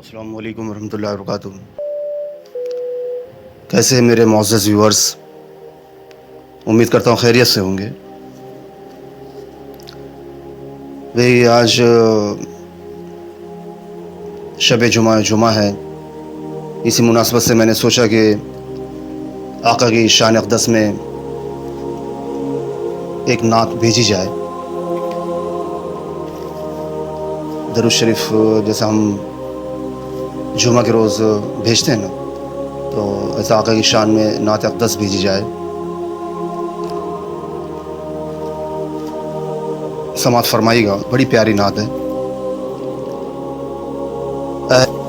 अस्सलामु अलैकुम वरहमतुल्लाहि वबरकातुहू। कैसे हैं मेरे मुअज़्ज़ज़ व्यूअर्स? उम्मीद करता हूँ खैरियत से होंगे। भाई आज शब जुमा है। इसी मुनासबत से मैंने सोचा कि आका की शान अक़दस में एक नात भेजी जाए। दरूद शरीफ जैसा हम जुमा के रोज़ भेजते हैं ना, तो ऐसा आका की शान में नात अक़दस भेजी जाए। समात फरमाइएगा, बड़ी प्यारी नात है।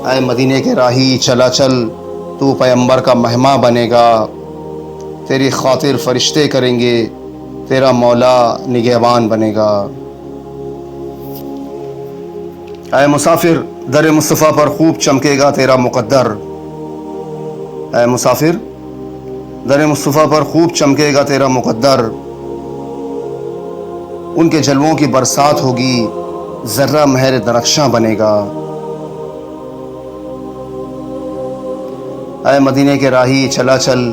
ऐ मदीने के राही चला चल, तू पैगंबर का मेहमा बनेगा। तेरी खातिर फरिश्ते करेंगे, तेरा मौला निगहबान बनेगा। ऐ मुसाफिर दर मुस्तफ़ा पर खूब चमकेगा तेरा मुक़द्दर। ऐ मुसाफिर दर मुस्तफ़ा पर खूब चमकेगा तेरा मुक़द्दर। उनके जलवों की बरसात होगी, ज़र्रा महर दरख्शां बनेगा। ऐ मदीने के राही चला चल,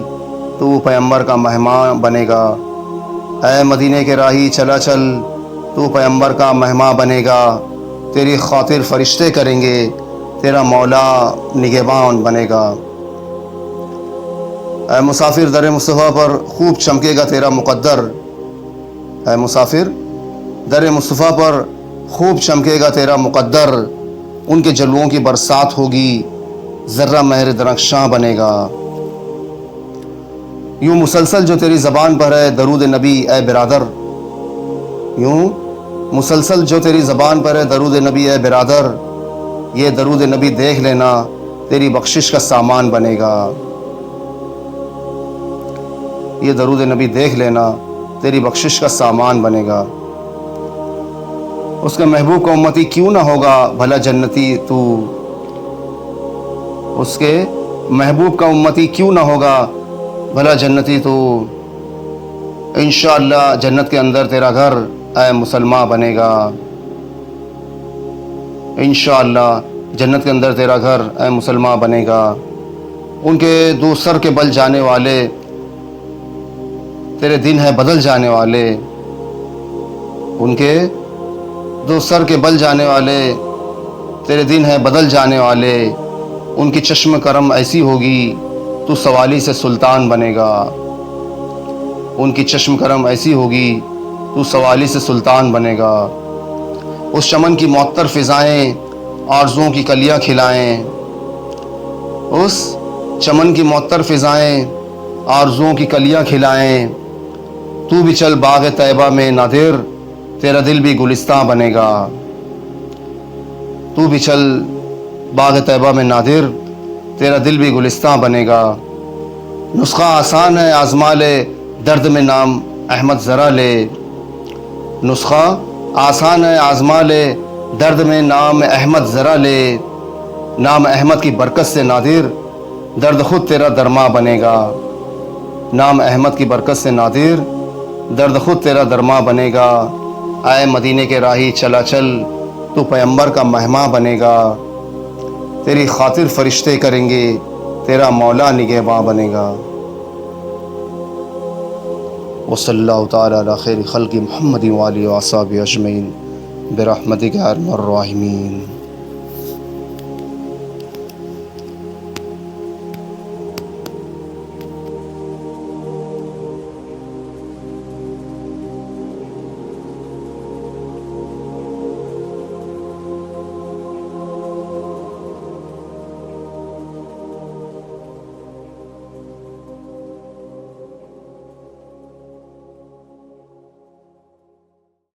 तू पैगंबर का मेहमान बनेगा। ऐ मदीने के राही चला चल, तू पैगंबर का मेहमान बनेगा। तेरी खातिर फरिश्ते करेंगे, तेरा मौला निगहबान बनेगा। ऐ मुसाफिर दर मुस्तफ़ा पर खूब चमकेगा तेरा मुक़द्दर। ऐ मुसाफिर दर मुस्तफ़ा पर खूब चमकेगा तेरा मुक़द्दर। उनके जलवों की बरसात होगी, ज़र्रा महर दरख्शां बनेगा। यूँ मुसलसल जो तेरी ज़बान पर है दरूद नबी ए बिरादर। यूँ मुसलसल जो तेरी ज़बान पर है दरूद नबी ए बिरादर। ये दरूद नबी देख लेना, तेरी बख्शिश का सामान बनेगा। ये दरूद नबी देख लेना, तेरी बख्शिश का सामान बनेगा। उसके महबूब का उम्मती क्यों ना होगा भला जन्नती तू। उसके महबूब का उम्मती क्यों ना होगा भला जन्नती तू। इंशाअल्लाह जन्नत के अंदर तेरा घर ऐ मुसलमान बनेगा। इंशाअल्लाह जन्नत के अंदर तेरा घर ऐ मुसलमान बनेगा। उनके दो सर के बल जाने वाले, तेरे दिन है बदल जाने वाले। उनके दो सर के बल जाने वाले, तेरे दिन है बदल जाने वाले। उनकी चश्म करम ऐसी होगी, तू सवाली से सुल्तान बनेगा। उनकी चश्म करम ऐसी होगी, तू सवाली से सुल्तान बनेगा। उस चमन की मुअत्तर फ़िज़ाएँ आरज़ुओं की कलियाँ खिलाएँ। उस चमन की मुअत्तर फ़िज़ाएँ आरज़ुओं की कलियाँ खिलाएँ। तू भी चल बाग़ तैयबा में नादिर, तेरा दिल भी गुलिस्तां बनेगा। तू भी चल बाग़ तैयबा में नादिर, तेरा दिल भी गुलिस्तां बनेगा। नुस्ख़ा आसान है आज़मा ले, दर्द में नाम अहमद ज़रा ले। नुस्ख़ा आसान है आज़मा ले, दर्द में नाम अहमद ज़रा ले। नाम अहमद की बरकत से नादिर, दर्द ख़ुद तेरा दरमा बनेगा। नाम अहमद की बरकत से नादिर, दर्द ख़ुद तेरा दरमा बनेगा। आए मदीने के राही चला चल, तू पैगंबर का मेहमान बनेगा। तेरी खातिर फरिश्ते करेंगे, तेरा मौला निगहबान बनेगा। वसल्लल्लाहु तआला अला खैरि खल्क़ि मुहम्मदिन व आलिहि व अस्हाबिहि अजमईन बिरहमतिका या अरहमर राहिमीन।